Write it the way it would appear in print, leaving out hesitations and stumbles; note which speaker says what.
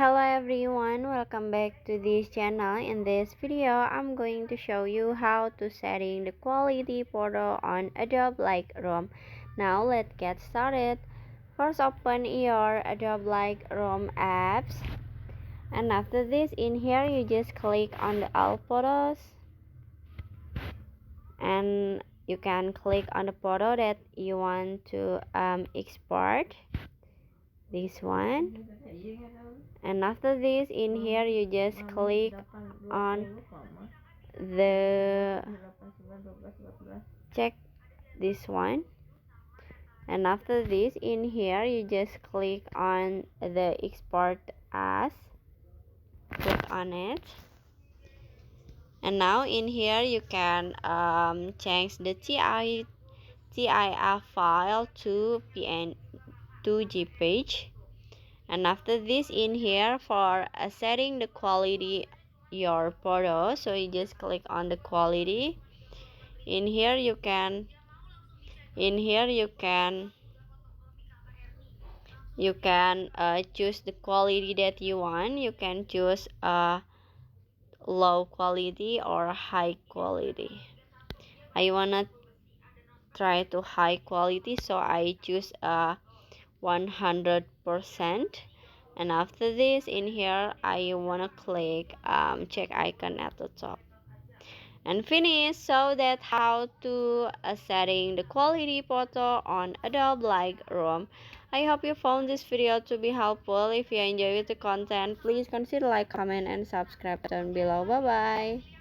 Speaker 1: Hello everyone, welcome back to this channel. In this video, I'm going to show you how to setting the quality photo on Adobe Lightroom. Now let's get started. First, open your Adobe Lightroom apps, and after this, in here you just click on the all photos, and you can click on the photo that you want to export. This one, and after this, in here you just click on the check this one, and after this, in here you just click on the export as, click on it, and now in here you can change the TIFF file to PN to JPEG. And after this, in here for setting the quality your photo, so you just click on the quality. In here you can choose the quality that you want. You can choose low quality or high quality. I wanna try to high quality, so I choose 100%. And after this, in here I wanna click check icon at the top and finish. So that's how to setting the quality photo on Adobe Lightroom. I hope you found this video to be helpful. If you enjoyed the content, please consider like, comment, and subscribe down below. Bye bye.